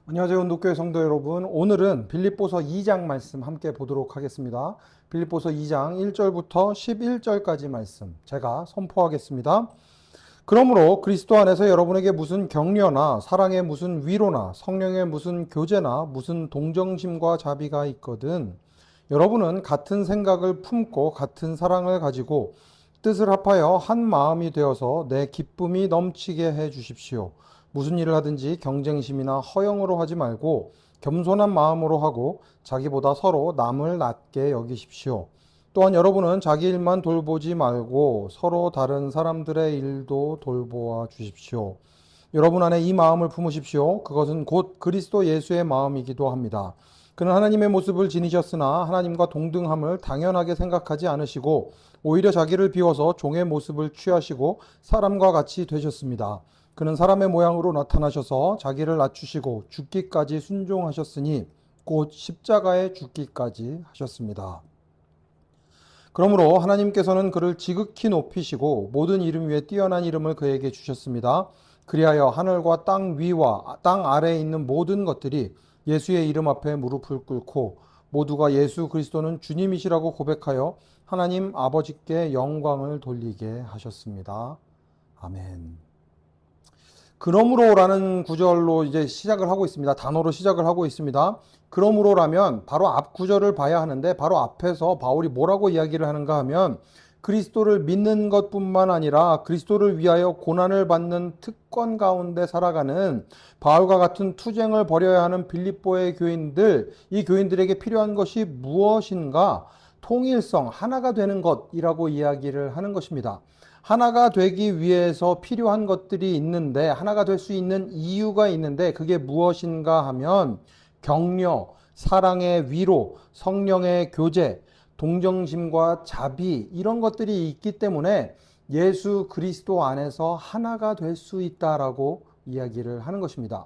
안녕하세요. 운동교회 성도 여러분. 오늘은 빌립보서 2장 말씀 함께 보도록 하겠습니다. 빌립보서 2장 1절부터 11절까지 말씀 제가 선포하겠습니다. 그러므로 그리스도 안에서 여러분에게 무슨 격려나 사랑의 무슨 위로나 성령의 무슨 교제나 무슨 동정심과 자비가 있거든 여러분은 같은 생각을 품고 같은 사랑을 가지고 뜻을 합하여 한 마음이 되어서 내 기쁨이 넘치게 해 주십시오. 무슨 일을 하든지 경쟁심이나 허영으로 하지 말고 겸손한 마음으로 하고 자기보다 서로 남을 낮게 여기십시오. 또한 여러분은 자기 일만 돌보지 말고 서로 다른 사람들의 일도 돌보아 주십시오. 여러분 안에 이 마음을 품으십시오. 그것은 곧 그리스도 예수의 마음이기도 합니다. 그는 하나님의 모습을 지니셨으나 하나님과 동등함을 당연하게 생각하지 않으시고 오히려 자기를 비워서 종의 모습을 취하시고 사람과 같이 되셨습니다. 그는 사람의 모양으로 나타나셔서 자기를 낮추시고 죽기까지 순종하셨으니 곧 십자가에 죽기까지 하셨습니다. 그러므로 하나님께서는 그를 지극히 높이시고 모든 이름 위에 뛰어난 이름을 그에게 주셨습니다. 그리하여 하늘과 땅 위와 땅 아래에 있는 모든 것들이 예수의 이름 앞에 무릎을 꿇고 모두가 예수 그리스도는 주님이시라고 고백하여 하나님 아버지께 영광을 돌리게 하셨습니다. 아멘. 그러므로라는 구절로 이제 시작을 하고 있습니다. 단어로 시작을 하고 있습니다. 그러므로라면 바로 앞 구절을 봐야 하는데 바로 앞에서 바울이 뭐라고 이야기를 하는가 하면 그리스도를 믿는 것뿐만 아니라 그리스도를 위하여 고난을 받는 특권 가운데 살아가는 바울과 같은 투쟁을 벌여야 하는 빌립보의 교인들, 이 교인들에게 필요한 것이 무엇인가? 통일성, 하나가 되는 것이라고 이야기를 하는 것입니다. 하나가 되기 위해서 필요한 것들이 있는데 하나가 될 수 있는 이유가 있는데 그게 무엇인가 하면 격려, 사랑의 위로, 성령의 교제, 동정심과 자비 이런 것들이 있기 때문에 예수 그리스도 안에서 하나가 될 수 있다라고 이야기를 하는 것입니다.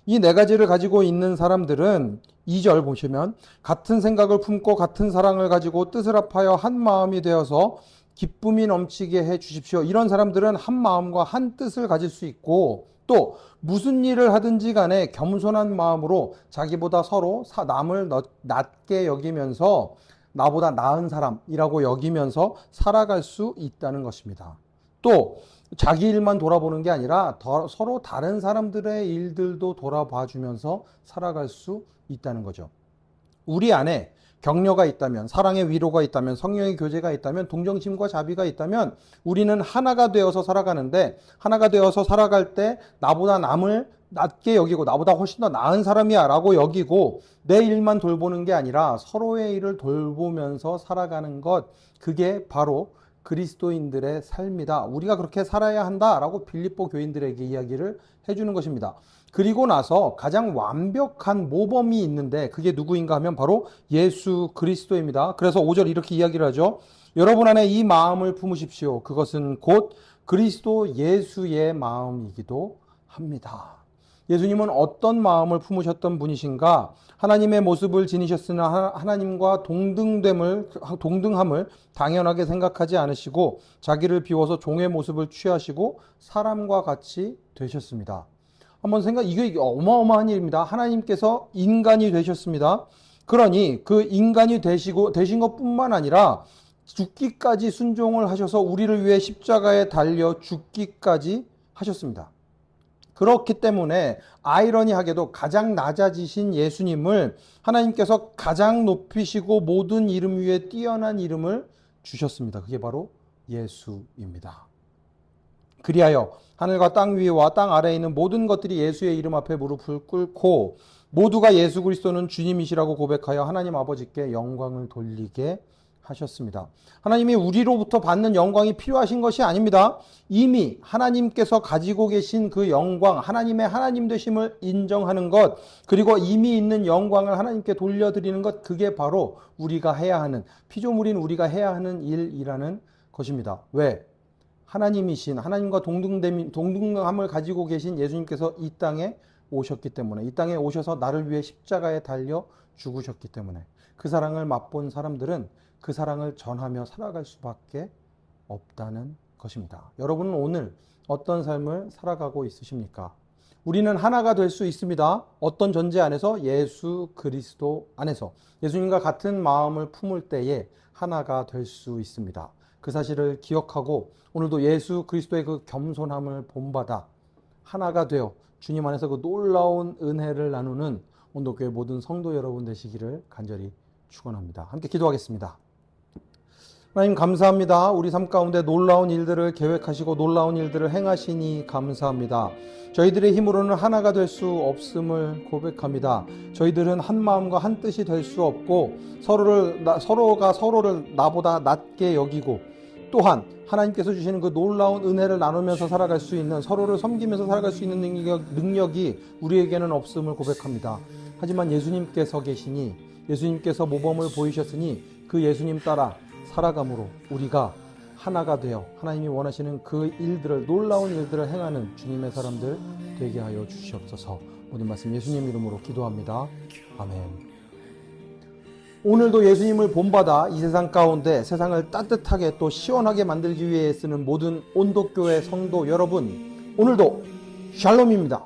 이 네 가지를 가지고 있는 사람들은 2절 보시면 같은 생각을 품고 같은 사랑을 가지고 뜻을 합하여 한 마음이 되어서 기쁨이 넘치게 해 주십시오. 이런 사람들은 한 마음과 한 뜻을 가질 수 있고 또 무슨 일을 하든지 간에 겸손한 마음으로 자기보다 서로 남을 낮게 여기면서 나보다 나은 사람이라고 여기면서 살아갈 수 있다는 것입니다. 또 자기 일만 돌아보는 게 아니라 서로 다른 사람들의 일들도 돌아봐 주면서 살아갈 수 있다는 거죠. 우리 안에 격려가 있다면, 사랑의 위로가 있다면, 성령의 교제가 있다면, 동정심과 자비가 있다면 우리는 하나가 되어서 살아가는데 하나가 되어서 살아갈 때 나보다 남을 낮게 여기고 나보다 훨씬 더 나은 사람이야 라고 여기고 내 일만 돌보는 게 아니라 서로의 일을 돌보면서 살아가는 것, 그게 바로 그리스도인들의 삶이다. 우리가 그렇게 살아야 한다라고 빌립보 교인들에게 이야기를 해주는 것입니다. 그리고 나서 가장 완벽한 모범이 있는데 그게 누구인가 하면 바로 예수 그리스도입니다. 그래서 5절 이렇게 이야기를 하죠. 여러분 안에 이 마음을 품으십시오. 그것은 곧 그리스도 예수의 마음이기도 합니다. 예수님은 어떤 마음을 품으셨던 분이신가? 하나님의 모습을 지니셨으나 하나님과 동등함을 당연하게 생각하지 않으시고 자기를 비워서 종의 모습을 취하시고 사람과 같이 되셨습니다. 한번 이게 어마어마한 일입니다. 하나님께서 인간이 되셨습니다. 그러니 그 인간이 되신 것뿐만 아니라 죽기까지 순종을 하셔서 우리를 위해 십자가에 달려 죽기까지 하셨습니다. 그렇기 때문에 아이러니하게도 가장 낮아지신 예수님을 하나님께서 가장 높이시고 모든 이름 위에 뛰어난 이름을 주셨습니다. 그게 바로 예수입니다. 그리하여 하늘과 땅 위와 땅 아래에 있는 모든 것들이 예수의 이름 앞에 무릎을 꿇고 모두가 예수 그리스도는 주님이시라고 고백하여 하나님 아버지께 영광을 돌리게 하셨습니다. 하나님이 우리로부터 받는 영광이 필요하신 것이 아닙니다. 이미 하나님께서 가지고 계신 그 영광, 하나님의 하나님 되심을 인정하는 것, 그리고 이미 있는 영광을 하나님께 돌려드리는 것, 그게 바로 우리가 해야 하는, 피조물인 우리가 해야 하는 일이라는 것입니다. 왜? 하나님이신 하나님과 동등함을 가지고 계신 예수님께서 이 땅에 오셨기 때문에, 이 땅에 오셔서 나를 위해 십자가에 달려 죽으셨기 때문에 그 사랑을 맛본 사람들은 그 사랑을 전하며 살아갈 수밖에 없다는 것입니다. 여러분은 오늘 어떤 삶을 살아가고 있으십니까? 우리는 하나가 될 수 있습니다. 어떤 존재 안에서? 예수 그리스도 안에서. 예수님과 같은 마음을 품을 때에 하나가 될 수 있습니다. 그 사실을 기억하고 오늘도 예수 그리스도의 그 겸손함을 본받아 하나가 되어 주님 안에서 그 놀라운 은혜를 나누는 온도교회 모든 성도 여러분 되시기를 간절히 축원합니다. 함께 기도하겠습니다. 하나님 감사합니다. 우리 삶 가운데 놀라운 일들을 계획하시고 놀라운 일들을 행하시니 감사합니다. 저희들의 힘으로는 하나가 될 수 없음을 고백합니다. 저희들은 한 마음과 한 뜻이 될 수 없고 서로가 서로를 나보다 낮게 여기고 또한 하나님께서 주시는 그 놀라운 은혜를 나누면서 살아갈 수 있는, 서로를 섬기면서 살아갈 수 있는 능력이 우리에게는 없음을 고백합니다. 하지만 예수님께서 계시니, 예수님께서 모범을 보이셨으니 그 예수님 따라 살아감으로 우리가 하나가 되어 하나님이 원하시는 그 일들을, 놀라운 일들을 행하는 주님의 사람들 되게 하여 주시옵소서. 모든 말씀 예수님 이름으로 기도합니다. 아멘. 오늘도 예수님을 본받아 이 세상 가운데 세상을 따뜻하게 또 시원하게 만들기 위해 쓰는 모든 온도교회 성도 여러분, 오늘도 샬롬입니다.